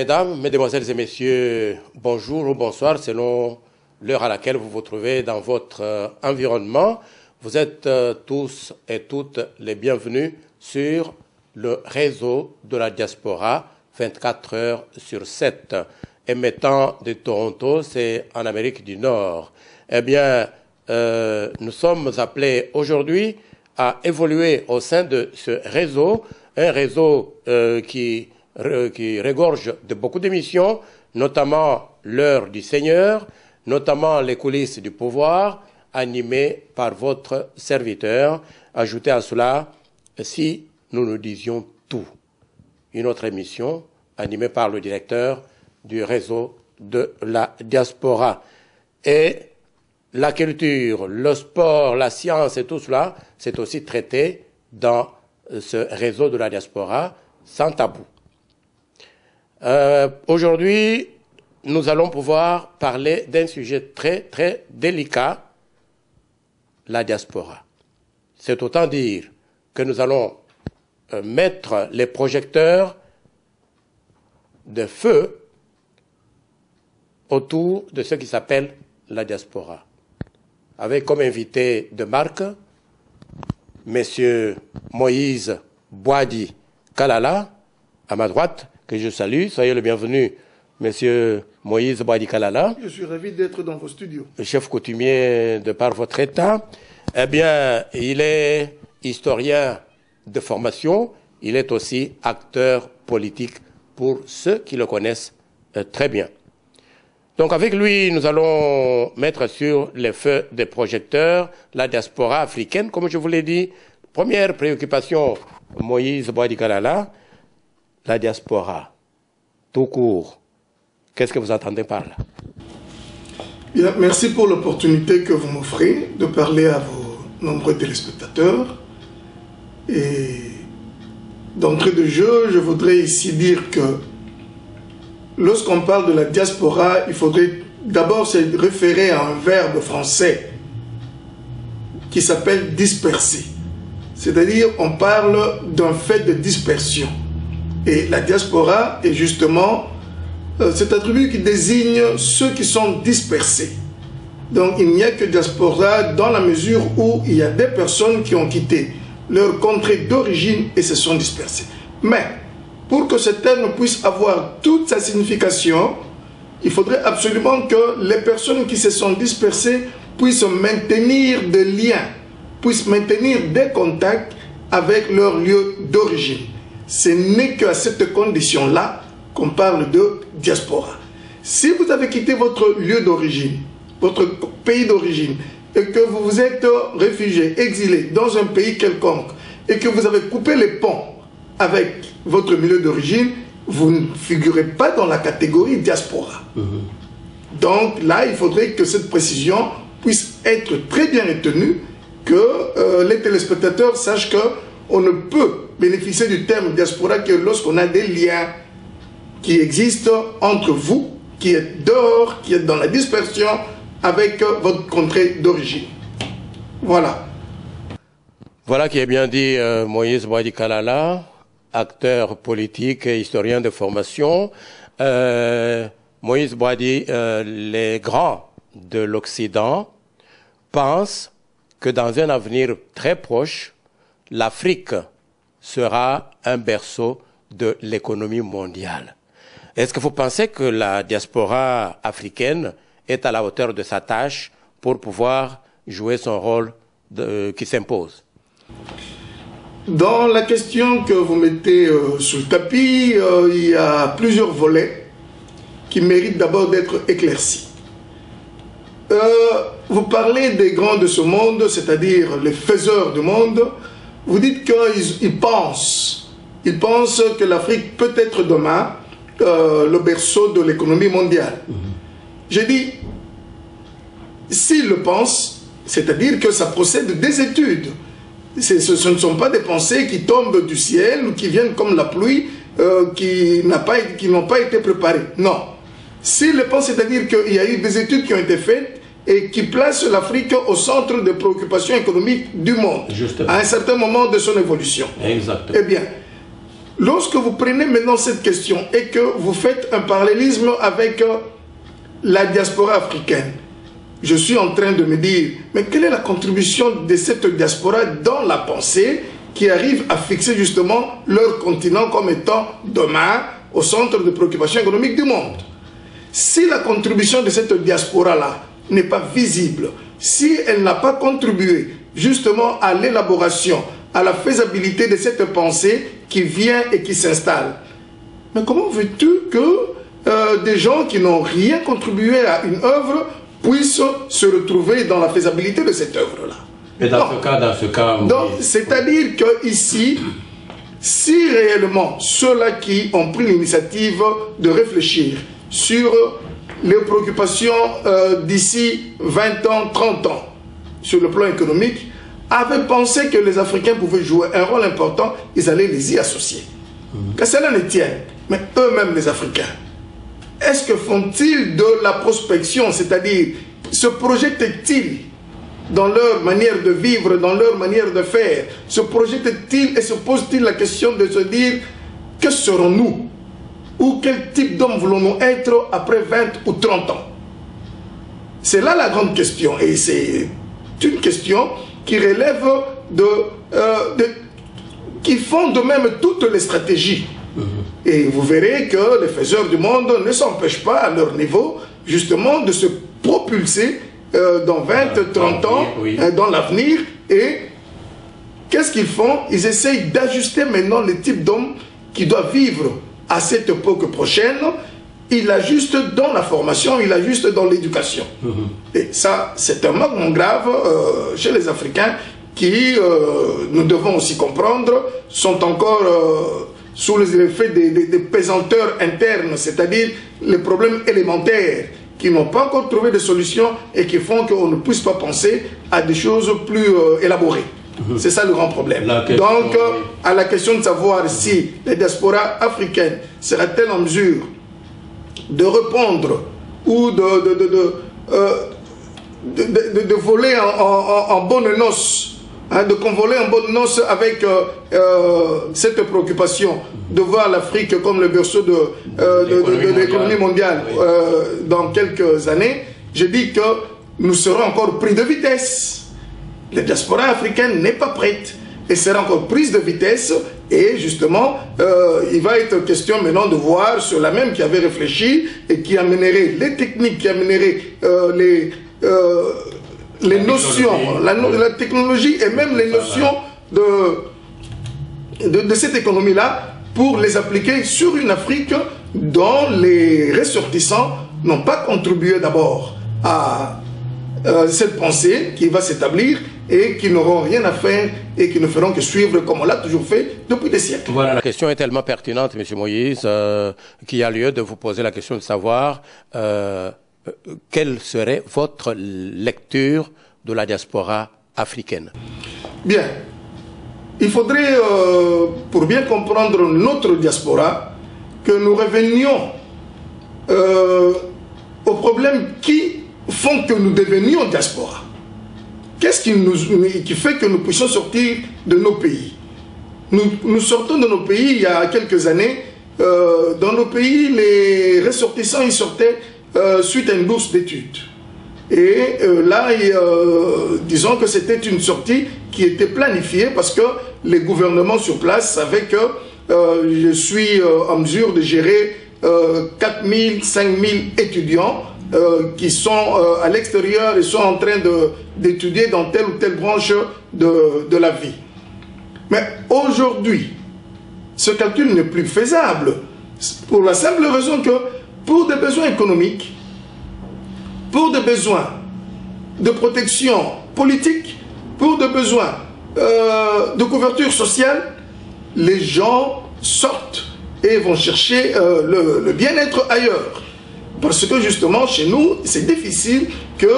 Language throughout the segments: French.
Mesdames, Mesdemoiselles et Messieurs, bonjour ou bonsoir selon l'heure à laquelle vous vous trouvez dans votre environnement. Vous êtes tous et toutes les bienvenus sur le réseau de la diaspora 24 heures sur 7. Émettant de Toronto, c'est en Amérique du Nord. Eh bien, nous sommes appelés aujourd'hui à évoluer au sein de ce réseau, un réseau qui regorge de beaucoup d'émissions, notamment l'heure du Seigneur, notamment les coulisses du pouvoir, animées par votre serviteur. Ajoutez à cela, si nous nous disions tout, une autre émission animée par le directeur du réseau de la diaspora. Et la culture, le sport, la science et tout cela, c'est aussi traité dans ce réseau de la diaspora sans tabou. Aujourd'hui, nous allons pouvoir parler d'un sujet très, très délicat, la diaspora. C'est autant dire que nous allons mettre les projecteurs de feu autour de ce qui s'appelle la diaspora. Avec comme invité de marque, Monsieur Moïse Boadi Kalala, à ma droite, que je salue. Soyez le bienvenu, Monsieur Moïse Boadi Kalala. Je suis ravi d'être dans vos studios. Le chef coutumier de par votre État. Eh bien, il est historien de formation. Il est aussi acteur politique pour ceux qui le connaissent très bien. Donc avec lui, nous allons mettre sur les feux des projecteurs la diaspora africaine, comme je vous l'ai dit. Première préoccupation, Moïse Boadi Kalala, la diaspora, tout court. Qu'est-ce que vous entendez par là? Bien, merci pour l'opportunité que vous m'offrez de parler à vos nombreux téléspectateurs. Et d'entrée de jeu, je voudrais ici dire que lorsqu'on parle de la diaspora, il faudrait d'abord se référer à un verbe français qui s'appelle disperser. C'est-à-dire, on parle d'un fait de dispersion. Et la diaspora est justement cet attribut qui désigne ceux qui sont dispersés. Donc, il n'y a que diaspora dans la mesure où il y a des personnes qui ont quitté leur contrée d'origine et se sont dispersées. Mais, pour que ce terme puisse avoir toute sa signification, il faudrait absolument que les personnes qui se sont dispersées puissent maintenir des liens, puissent maintenir des contacts avec leur lieu d'origine. Ce n'est qu'à cette condition-là qu'on parle de diaspora. Si vous avez quitté votre lieu d'origine, votre pays d'origine, et que vous vous êtes réfugié, exilé dans un pays quelconque, et que vous avez coupé les ponts avec votre milieu d'origine, vous ne figurez pas dans la catégorie diaspora. Donc là, il faudrait que cette précision puisse être très bien retenue, que les téléspectateurs sachent qu'on ne peut bénéficier du terme diaspora que lorsqu'on a des liens qui existent entre vous, qui êtes dehors, qui êtes dans la dispersion, avec votre contrée d'origine. Voilà. Voilà qui est bien dit, Moïse Boadi Kalala, acteur politique et historien de formation. Moïse Boadi, les grands de l'Occident pensent que dans un avenir très proche, l'Afrique sera un berceau de l'économie mondiale. Est-ce que vous pensez que la diaspora africaine est à la hauteur de sa tâche pour pouvoir jouer son rôle qui s'impose? Dans la question que vous mettez sur le tapis, il y a plusieurs volets qui méritent d'abord d'être éclaircis. Vous parlez des grands de ce monde, c'est-à-dire les faiseurs du monde. Vous dites qu'ils pensent que l'Afrique peut être demain le berceau de l'économie mondiale. J'ai dit, s'ils le pensent, c'est-à-dire que ça procède des études. Ce ne sont pas des pensées qui tombent du ciel ou qui viennent comme la pluie, qui n'ont pas été préparées. Non. S'ils le pensent, c'est-à-dire qu'il y a eu des études qui ont été faites et qui placent l'Afrique au centre des préoccupations économiques du monde, justement, à un certain moment de son évolution. Exactement. Eh bien, lorsque vous prenez maintenant cette question et que vous faites un parallélisme avec la diaspora africaine, je suis en train de me dire, mais quelle est la contribution de cette diaspora dans la pensée qui arrive à fixer justement leur continent comme étant demain au centre de préoccupation économique du monde? Si la contribution de cette diaspora-là n'est pas visible, si elle n'a pas contribué justement à l'élaboration, à la faisabilité de cette pensée qui vient et qui s'installe, mais comment veux-tu que des gens qui n'ont rien contribué à une œuvre puissent se retrouver dans la faisabilité de cette œuvre-là? Et dans ce cas... Donc, c'est-à-dire qu'ici, si réellement ceux-là qui ont pris l'initiative de réfléchir sur les préoccupations d'ici 20 ans, 30 ans, sur le plan économique, avaient pensé que les Africains pouvaient jouer un rôle important, ils allaient les y associer. Que cela ne tienne, mais eux-mêmes les Africains, est-ce que font-ils de la prospection, c'est-à-dire se projettent-ils dans leur manière de vivre, dans leur manière de faire, se projettent-ils et se posent-ils la question de se dire que serons-nous ou quel type d'homme voulons-nous être après 20 ou 30 ans? C'est là la grande question et c'est une question qui relève qui fonde même toutes les stratégies. Et vous verrez que les faiseurs du monde ne s'empêchent pas à leur niveau justement de se propulser dans 20, 30 ans, dans l'avenir. Et qu'est-ce qu'ils font? Ils essayent d'ajuster maintenant le type d'homme qui doit vivre à cette époque prochaine. Il l'ajustent dans la formation, il l'ajustent dans l'éducation. Et ça, c'est un manquement grave chez les Africains qui, nous devons aussi comprendre, sont encore sous les effets des pesanteurs internes, c'est-à-dire les problèmes élémentaires qui n'ont pas encore trouvé de solutions et qui font qu'on ne puisse pas penser à des choses plus élaborées. C'est ça le grand problème. Donc, à la question de savoir si les diasporas africaines seraient-elles en mesure de répondre ou de voler en bonne noce, hein, de convoler en bonne noce avec cette préoccupation de voir l'Afrique comme le berceau de l'économie mondiale dans quelques années, je dis que nous serons encore pris de vitesse. La diaspora africaine n'est pas prête et sera encore prise de vitesse. Et justement, il va être question maintenant de voir sur la même qui avait réfléchi et qui amènerait les techniques, qui amènerait les notions, la technologie et même les notions de cette économie-là pour les appliquer sur une Afrique dont les ressortissants n'ont pas contribué d'abord à cette pensée qui va s'établir et qui n'auront rien à faire et qui ne feront que suivre comme on l'a toujours fait depuis des siècles. Voilà, la question est tellement pertinente, M. Moïse, qu'il y a lieu de vous poser la question de savoir quelle serait votre lecture de la diaspora africaine. Bien. Il faudrait, pour bien comprendre notre diaspora, que nous revenions aux problèmes qui font que nous devenions diaspora. Qu'est-ce qui fait que nous puissions sortir de nos pays? Nous sortons de nos pays il y a quelques années. Dans nos pays, les ressortissants ils sortaient suite à une bourse d'études. Et là, disons que c'était une sortie qui était planifiée parce que les gouvernements sur place savaient que je suis en mesure de gérer 4 000, 5 000 étudiants qui sont à l'extérieur et sont en train d'étudier dans telle ou telle branche de la vie. Mais aujourd'hui, ce calcul n'est plus faisable pour la simple raison que pour des besoins économiques, pour des besoins de protection politique, pour des besoins de couverture sociale, les gens sortent et vont chercher le bien-être ailleurs. Parce que justement, chez nous, c'est difficile que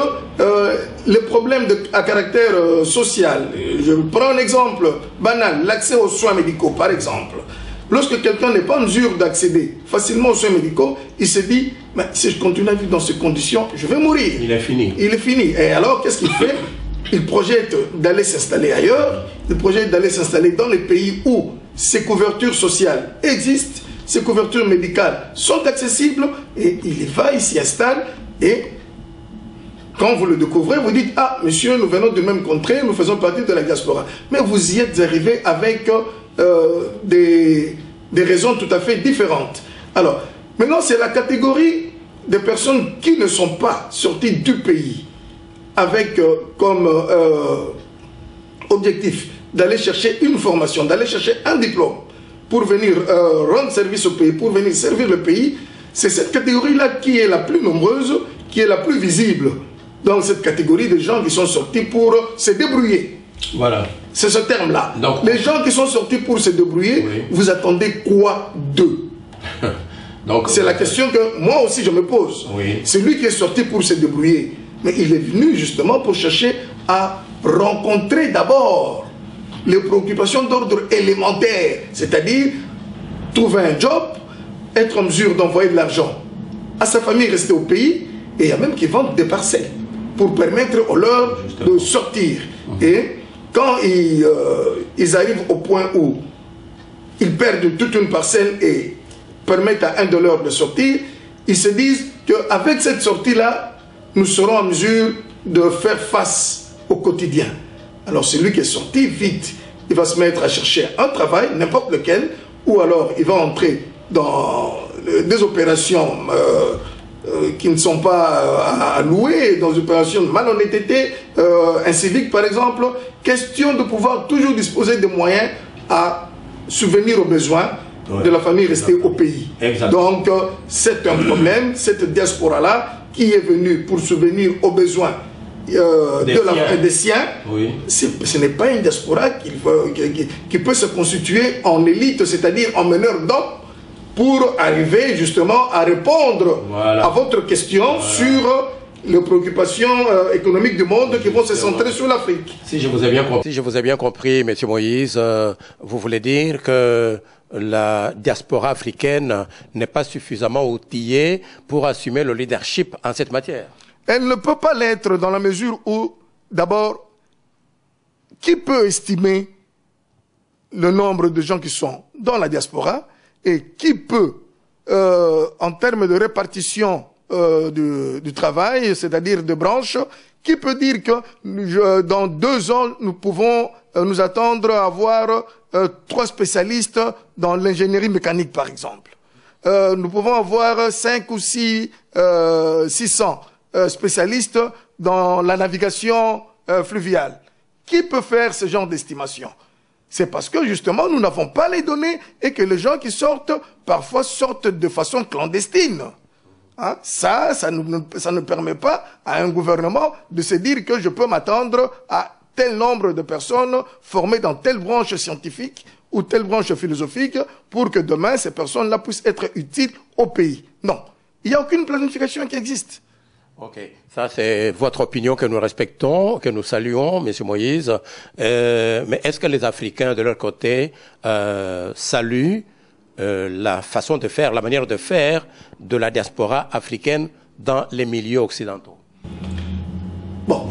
les problèmes à caractère social, je prends un exemple banal, l'accès aux soins médicaux par exemple. Lorsque quelqu'un n'est pas en mesure d'accéder facilement aux soins médicaux, il se dit, mais si je continue à vivre dans ces conditions, je vais mourir. Il est fini. Il est fini. Et alors, qu'est-ce qu'il fait? Il projette d'aller s'installer ailleurs, il projette d'aller s'installer dans les pays où ces couvertures sociales existent, ces couvertures médicales sont accessibles, et il y va, il s'y installe, et quand vous le découvrez, vous dites, ah, monsieur, nous venons du même contrée, nous faisons partie de la diaspora. Mais vous y êtes arrivé avec des raisons tout à fait différentes. Alors, maintenant, c'est la catégorie des personnes qui ne sont pas sorties du pays avec comme objectif d'aller chercher une formation, d'aller chercher un diplôme pour venir rendre service au pays, pour venir servir le pays. C'est cette catégorie-là qui est la plus nombreuse, qui est la plus visible dans cette catégorie de gens qui sont sortis pour se débrouiller. Voilà. C'est ce terme-là. Donc, les gens qui sont sortis pour se débrouiller, oui. Vous attendez quoi d'eux? C'est la question que moi aussi je me pose. Oui. Celui qui est sorti pour se débrouiller, mais il est venu justement pour chercher à rencontrer d'abord les préoccupations d'ordre élémentaire, c'est-à-dire trouver un job, être en mesure d'envoyer de l'argent à sa famille rester au pays, et il y a même qui vendent des parcelles pour permettre aux leurs de sortir. Et quand ils arrivent au point où ils perdent toute une parcelle et permettent à un de leurs de sortir, ils se disent qu'avec cette sortie-là, nous serons en mesure de faire face au quotidien. Alors celui qui est sorti, vite, il va se mettre à chercher un travail, n'importe lequel, ou alors il va entrer dans des opérations qui ne sont pas à louer, dans des opérations de malhonnêteté, incivique par exemple, question de pouvoir toujours disposer de moyens à subvenir aux besoins de la famille restée au pays. Exactement. Donc c'est un problème, cette diaspora-là qui est venue pour subvenir aux besoins des siens, oui. Ce n'est pas une diaspora qui peut se constituer en élite, c'est-à-dire en meneur d'hommes, pour arriver justement à répondre à votre question sur les préoccupations économiques du monde qui vont se centrer sur l'Afrique. Si je vous ai bien compris, M. Moïse, vous voulez dire que la diaspora africaine n'est pas suffisamment outillée pour assumer le leadership en cette matière? Elle ne peut pas l'être dans la mesure où, d'abord, qui peut estimer le nombre de gens qui sont dans la diaspora et qui peut, en termes de répartition du travail, c'est-à-dire de branches, qui peut dire que dans 2 ans, nous pouvons nous attendre à avoir 3 spécialistes dans l'ingénierie mécanique, par exemple. Nous pouvons avoir 5 ou 600 spécialistes dans la navigation fluviale. Qui peut faire ce genre d'estimation? C'est parce que justement nous n'avons pas les données et que les gens qui sortent, parfois sortent de façon clandestine. Hein? Ça ne permet pas à un gouvernement de se dire que je peux m'attendre à tel nombre de personnes formées dans telle branche scientifique ou telle branche philosophique pour que demain ces personnes-là puissent être utiles au pays. Non, il n'y a aucune planification qui existe. Ok, ça c'est votre opinion que nous respectons, que nous saluons, M. Moïse. Mais est-ce que les Africains, de leur côté, saluent la façon de faire, la manière de faire de la diaspora africaine dans les milieux occidentaux? Bon,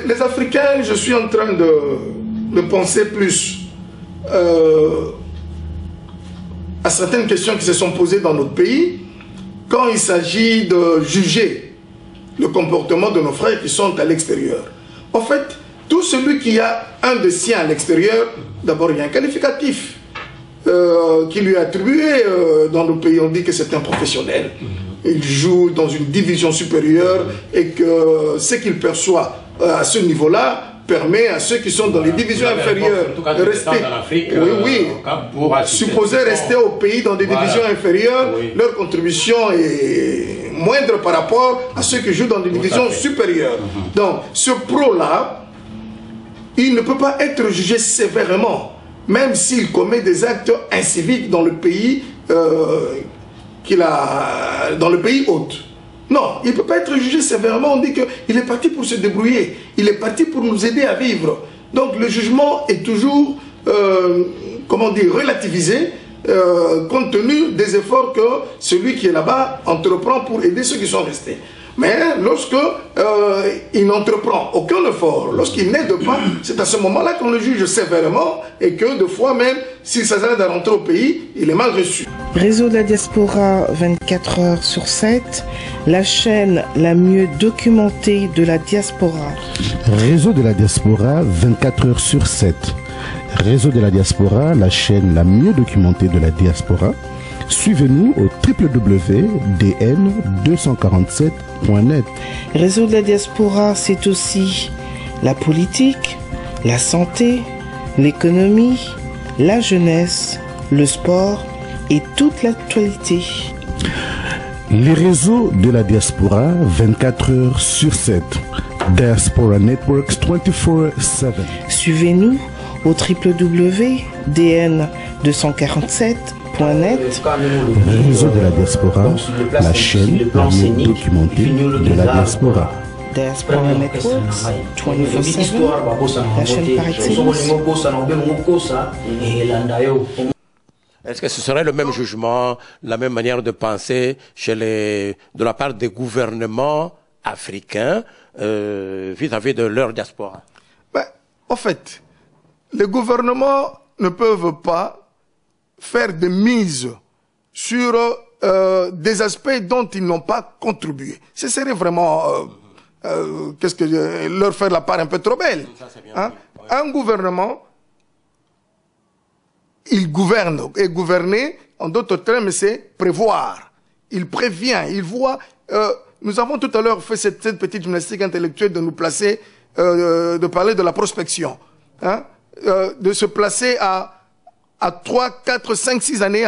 les Africains, je suis en train de penser plus à certaines questions qui se sont posées dans notre pays quand il s'agit de juger le comportement de nos frères qui sont à l'extérieur. En fait, tout celui qui a un de siens à l'extérieur, d'abord il y a un qualificatif qui lui est attribué dans nos pays. On dit que c'est un professionnel. Il joue dans une division supérieure et que ce qu'il perçoit à ce niveau-là permet à ceux qui sont dans les divisions inférieures de rester, supposé rester au pays dans des divisions inférieures, leur contribution est moindre par rapport à ceux qui jouent dans des divisions supérieures. Donc, ce pro-là, il ne peut pas être jugé sévèrement, même s'il commet des actes inciviques dans le pays dans le pays hôte. Non, il ne peut pas être jugé sévèrement. On dit qu'il est parti pour se débrouiller. Il est parti pour nous aider à vivre. Donc le jugement est toujours, relativisé compte tenu des efforts que celui qui est là-bas entreprend pour aider ceux qui sont restés. Mais lorsque il n'entreprend aucun effort, lorsqu'il n'aide pas, c'est à ce moment-là qu'on le juge sévèrement et que de fois même, s'il s'agit de rentrer au pays, il est mal reçu. Réseau de la diaspora 24 heures sur 7, la chaîne la mieux documentée de la diaspora. Réseau de la diaspora 24 heures sur 7. Réseau de la diaspora, la chaîne la mieux documentée de la diaspora. Suivez-nous au www.dn247.net. Réseau de la diaspora, c'est aussi la politique, la santé, l'économie, la jeunesse, le sport et toute l'actualité. Les réseaux de la diaspora 24 heures sur 7. Diaspora Networks 24/7. Suivez-nous au www.dn247.net. Réseau de la diaspora, la chaîne la mieux documentée de la diaspora. Diaspora Networks 24/7, la chaîne par excellence. Est-ce que ce serait le même jugement, la même manière de penser de la part des gouvernements africains vis-à-vis de leur diaspora? En fait, les gouvernements ne peuvent pas faire de mise sur des aspects dont ils n'ont pas contribué. Ce serait vraiment leur faire la part un peu trop belle. Hein? Un gouvernement, il gouverne, et gouverner, en d'autres termes, c'est prévoir. Il prévient, il voit. Nous avons tout à l'heure fait cette petite gymnastique intellectuelle de nous placer, de parler de la prospection. Hein? De se placer à 3, 4, 5, 6 années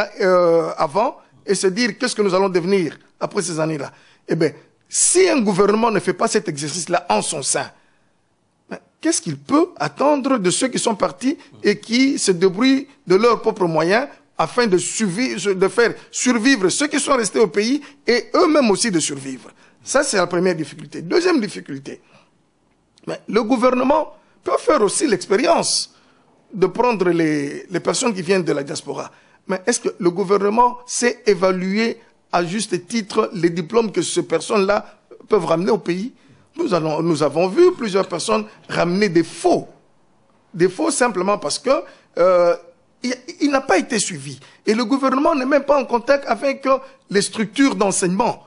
avant et se dire qu'est-ce que nous allons devenir après ces années-là. Eh bien, si un gouvernement ne fait pas cet exercice-là en son sein, qu'est-ce qu'il peut attendre de ceux qui sont partis et qui se débrouillent de leurs propres moyens afin de faire survivre ceux qui sont restés au pays et eux-mêmes aussi de survivre? Ça, c'est la première difficulté. Deuxième difficulté, le gouvernement peut faire aussi l'expérience de prendre les personnes qui viennent de la diaspora. Mais est-ce que le gouvernement sait évaluer à juste titre les diplômes que ces personnes-là peuvent ramener au pays? Nous avons vu plusieurs personnes ramener des faux simplement parce que il n'a pas été suivi. Et le gouvernement n'est même pas en contact avec les structures d'enseignement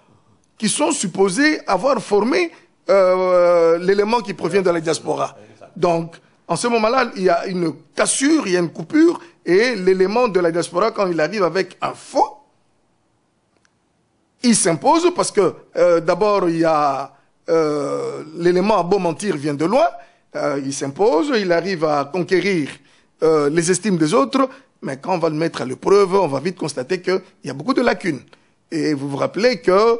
qui sont supposées avoir formé l'élément qui provient de la diaspora. Donc, en ce moment-là, il y a une cassure, il y a une coupure, et l'élément de la diaspora, quand il arrive avec un faux, il s'impose parce que d'abord, il y a l'élément à beau mentir vient de loin, il s'impose, il arrive à conquérir les estimes des autres, mais quand on va le mettre à l'épreuve, on va vite constater qu'il y a beaucoup de lacunes. Et vous vous rappelez que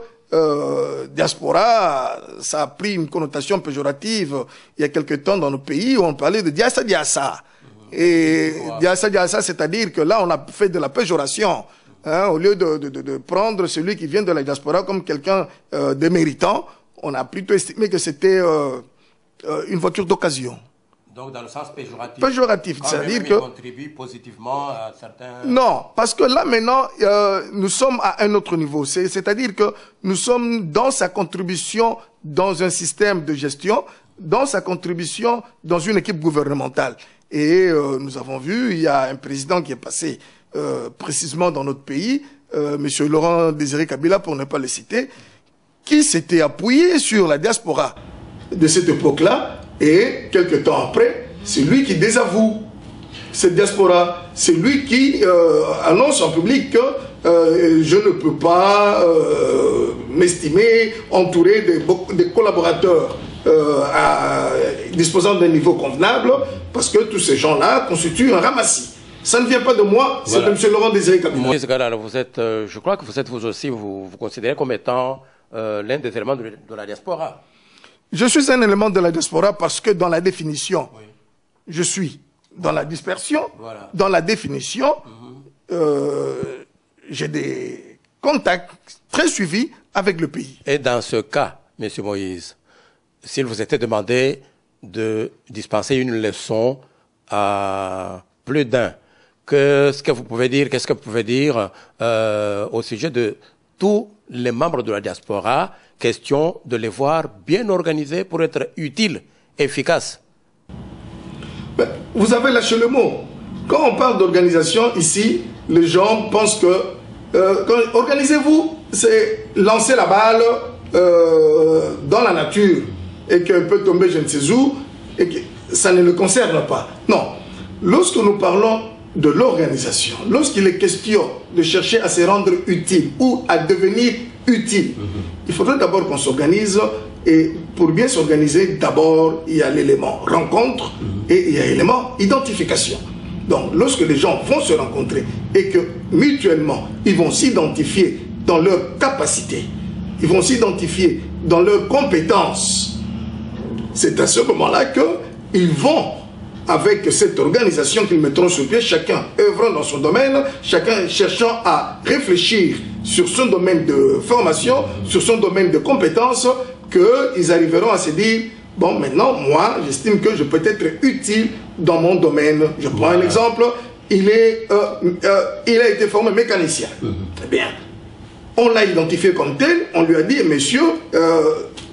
diaspora, ça a pris une connotation péjorative il y a quelque temps dans nos pays où on parlait de diasa diasa. Et diasa diasa, c'est-à-dire que là on a fait de la péjoration. Hein, au lieu de prendre celui qui vient de la diaspora comme quelqu'un de méritant, on a plutôt estimé que c'était une voiture d'occasion. Donc dans le sens péjoratif. Péjoratif, c'est-à-dire que contribue positivement à certains. Non, parce que là maintenant nous sommes à un autre niveau. C'est-à-dire que nous sommes dans sa contribution dans un système de gestion, dans sa contribution dans une équipe gouvernementale. Et nous avons vu, il y a un président qui est passé précisément dans notre pays, Monsieur Laurent Désiré Kabila, pour ne pas le citer, qui s'était appuyé sur la diaspora de cette époque-là. Et quelques temps après, c'est lui qui désavoue cette diaspora. C'est lui qui annonce en public que je ne peux pas m'estimer entouré de collaborateurs disposant d'un niveau convenable, parce que tous ces gens-là constituent un ramassis. Ça ne vient pas de moi, c'est de M. Laurent Désiré Kabila. Vous êtes, je crois que vous êtes vous aussi, vous considérez comme étant l'un des éléments de la diaspora. Je suis un élément de la diaspora parce que dans la définition, je suis dans la dispersion, dans la définition, j'ai des contacts très suivis avec le pays. Et dans ce cas, M. Moïse, s'il vous était demandé de dispenser une leçon à plus d'un, qu'est-ce que vous pouvez dire au sujet de tous les membres de la diaspora question de les voir bien organisés pour être utiles, efficaces. Ben, vous avez lâché le mot. Quand on parle d'organisation ici, les gens pensent que organisez-vous, c'est lancer la balle dans la nature et qu'elle peut tomber je ne sais où et que ça ne le concerne pas. Non. Lorsque nous parlons de l'organisation, lorsqu'il est question de chercher à se rendre utile ou à devenir utile, il faudrait d'abord qu'on s'organise, et pour bien s'organiser, d'abord il y a l'élément rencontre et il y a l'élément identification. Donc lorsque les gens vont se rencontrer et que mutuellement ils vont s'identifier dans leurs capacités, ils vont s'identifier dans leurs compétences, c'est à ce moment-là qu'ils vont, avec cette organisation qu'ils mettront sur pied, chacun œuvrant dans son domaine, chacun cherchant à réfléchir sur son domaine de formation, sur son domaine de compétences, qu'ils arriveront à se dire, bon, maintenant, moi, j'estime que je peux être utile dans mon domaine. Je prends un exemple, il a été formé mécanicien. Très bien. On l'a identifié comme tel, on lui a dit, messieurs,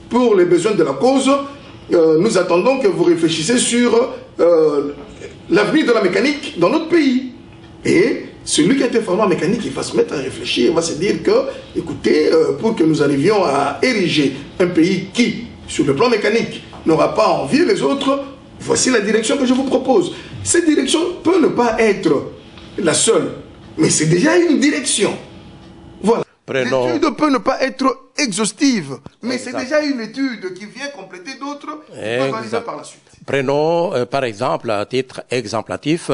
pour les besoins de la cause, nous attendons que vous réfléchissiez sur l'avenir de la mécanique dans notre pays. Et celui qui a été formé en mécanique, il va se mettre à réfléchir, il va se dire que, écoutez, pour que nous arrivions à ériger un pays qui, sur le plan mécanique, n'aura pas à envier les autres, voici la direction que je vous propose. Cette direction peut ne pas être la seule, mais c'est déjà une direction. Voilà. L'étude peut ne pas être exhaustive, mais c'est déjà une étude qui vient compléter d'autres qui peuvent arriver par la suite. Prenons par exemple, à titre exemplatif,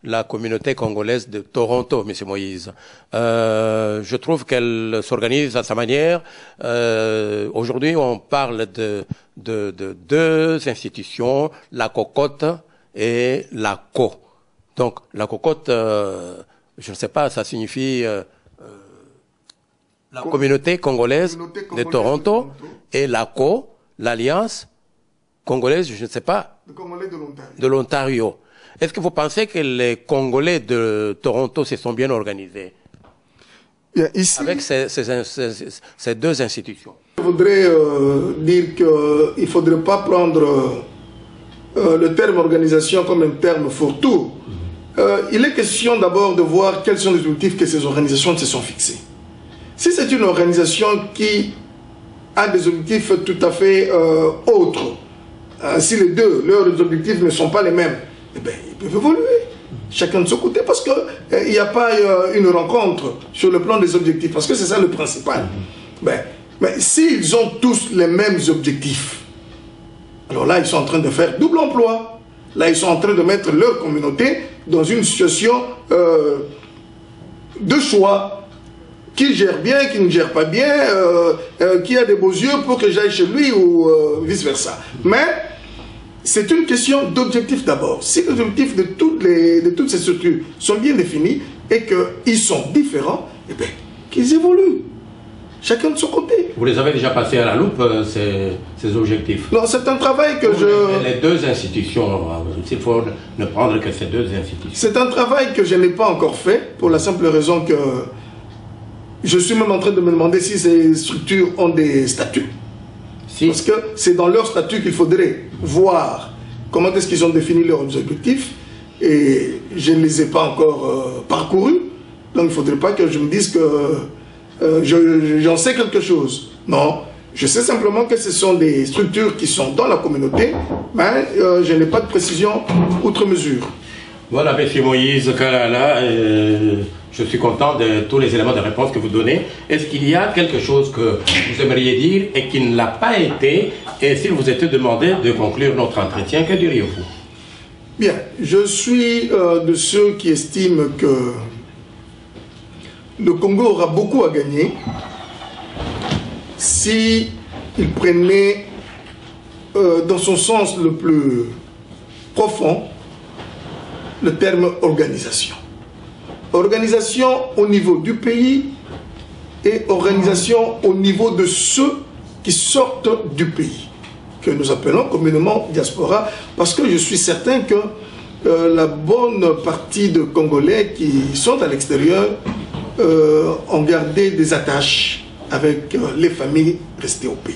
la communauté congolaise de Toronto, M. Moïse. Je trouve qu'elle s'organise à sa manière. Aujourd'hui, on parle de deux institutions, la cocotte et la co. Donc, la cocotte, je ne sais pas, ça signifie la communauté congolaise de Toronto et la co, l'alliance congolaise, je ne sais pas, de l'Ontario. Est-ce que vous pensez que les Congolais de Toronto se sont bien organisés ici, avec ces deux institutions? Je voudrais dire qu'il ne faudrait pas prendre le terme organisation comme un terme fourre-tout. Il est question d'abord de voir quels sont les objectifs que ces organisations se sont fixés. Si c'est une organisation qui a des objectifs tout à fait autres, si les deux, leurs objectifs ne sont pas les mêmes, eh bien, ils peuvent évoluer, chacun de son côté, parce qu'il n'y a pas une rencontre sur le plan des objectifs, parce que c'est ça le principal. Mais s'ils ont tous les mêmes objectifs, alors là, ils sont en train de faire double emploi. Là, ils sont en train de mettre leur communauté dans une situation de choix. Qui gère bien, qui ne gère pas bien, qui a des beaux yeux pour que j'aille chez lui ou vice-versa. Mais c'est une question d'objectif d'abord. Si les objectifs de toutes ces structures sont bien définis et qu'ils sont différents, eh bien, qu'ils évoluent. Chacun de son côté. Vous les avez déjà passés à la loupe, ces objectifs? Non, c'est un travail que Les deux institutions, il faut ne prendre que ces deux institutions. C'est un travail que je n'ai pas encore fait, pour la simple raison que je suis même en train de me demander si ces structures ont des statuts. Si. Parce que c'est dans leurs statuts qu'il faudrait voir comment est-ce qu'ils ont défini leurs objectifs. Et je ne les ai pas encore parcourus. Donc il ne faudrait pas que je me dise que j'en sais quelque chose. Non, je sais simplement que ce sont des structures qui sont dans la communauté, mais je n'ai pas de précision outre mesure. Voilà, M. Moïse Kalala, je suis content de tous les éléments de réponse que vous donnez. Est-ce qu'il y a quelque chose que vous aimeriez dire et qui ne l'a pas été? Et s'il vous était demandé de conclure notre entretien, que diriez-vous? Bien, je suis de ceux qui estiment que le Congo aura beaucoup à gagner si il prenait dans son sens le plus profond le terme organisation. Organisation au niveau du pays et organisation au niveau de ceux qui sortent du pays, que nous appelons communément diaspora, parce que je suis certain que la bonne partie de Congolais qui sont à l'extérieur ont gardé des attaches avec les familles restées au pays.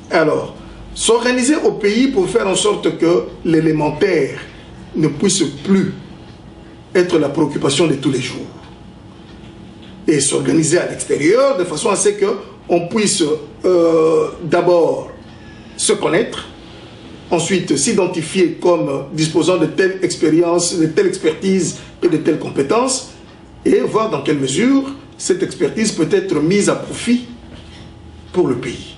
Alors, s'organiser au pays pour faire en sorte que l'élémentaire ne puisse plus être la préoccupation de tous les jours. Et s'organiser à l'extérieur de façon à ce qu'on puisse d'abord se connaître, ensuite s'identifier comme disposant de telle expérience, de telle expertise et de telles compétences, et voir dans quelle mesure cette expertise peut être mise à profit pour le pays.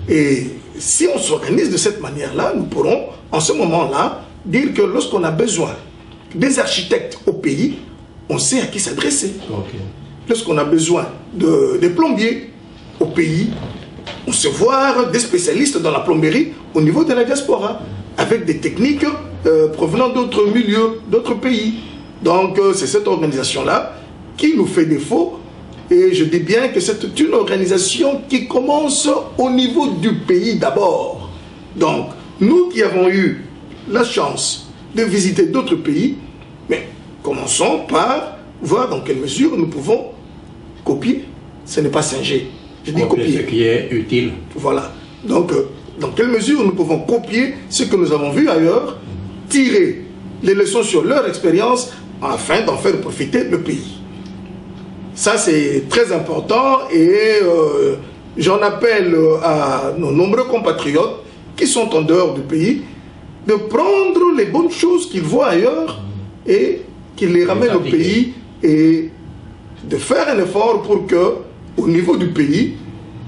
Et si on s'organise de cette manière-là, nous pourrons, en ce moment-là, dire que lorsqu'on a besoin des architectes au pays, on sait à qui s'adresser. Okay. Lorsqu'on a besoin des plombiers au pays, on sait voir des spécialistes dans la plomberie au niveau de la diaspora, avec des techniques provenant d'autres milieux, d'autres pays. Donc c'est cette organisation-là qui nous fait défaut. Et je dis bien que c'est une organisation qui commence au niveau du pays d'abord. Donc, nous qui avons eu la chance de visiter d'autres pays, mais commençons par voir dans quelle mesure nous pouvons copier. Ce n'est pas singer. Je dis copier. Ce qui est utile. Voilà. Donc, dans quelle mesure nous pouvons copier ce que nous avons vu ailleurs, tirer les leçons sur leur expérience afin d'en faire profiter le pays. Ça, c'est très important et j'en appelle à nos nombreux compatriotes qui sont en dehors du pays de prendre les bonnes choses qu'ils voient ailleurs et qu'ils les ramènent au pays et de faire un effort pour que, au niveau du pays,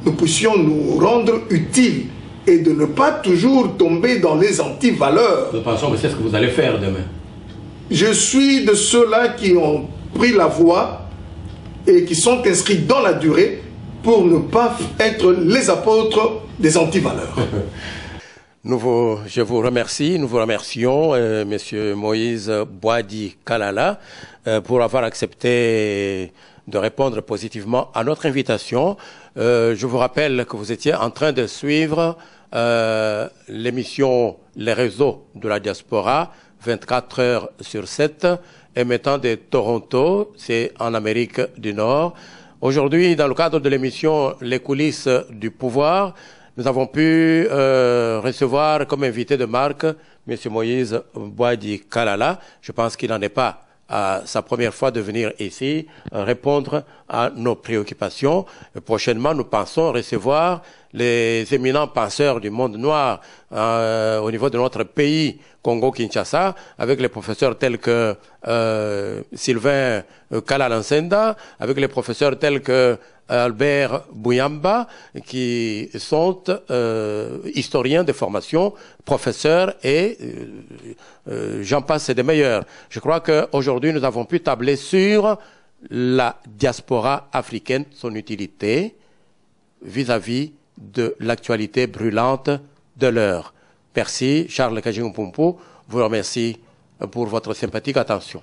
nous puissions nous rendre utiles et de ne pas toujours tomber dans les anti-valeurs. De toute façon, c'est ce que vous allez faire demain. Je suis de ceux-là qui ont pris la voie et qui sont inscrits dans la durée pour ne pas être les apôtres des antivaleurs. Je vous remercie, nous vous remercions, Monsieur Moïse Boadi Kalala, pour avoir accepté de répondre positivement à notre invitation. Je vous rappelle que vous étiez en train de suivre l'émission Les réseaux de la diaspora, 24 heures sur 7, émettant de Toronto, c'est en Amérique du Nord. Aujourd'hui, dans le cadre de l'émission Les coulisses du pouvoir, nous avons pu recevoir comme invité de marque M. Moïse Boadi Kalala. Je pense qu'il n'en est pas à sa première fois de venir ici répondre à nos préoccupations. Et prochainement, nous pensons recevoir les éminents penseurs du monde noir au niveau de notre pays, Congo-Kinshasa, avec les professeurs tels que Sylvain Kalalansenda, avec les professeurs tels que Albert Bouyamba, qui sont historiens de formation, professeurs et j'en passe des meilleurs. Je crois qu'aujourd'hui, nous avons pu tabler sur la diaspora africaine, son utilité vis-à-vis de l'actualité brûlante de l'heure. Merci, Charles Kajimpoumpo, vous remercie pour votre sympathique attention.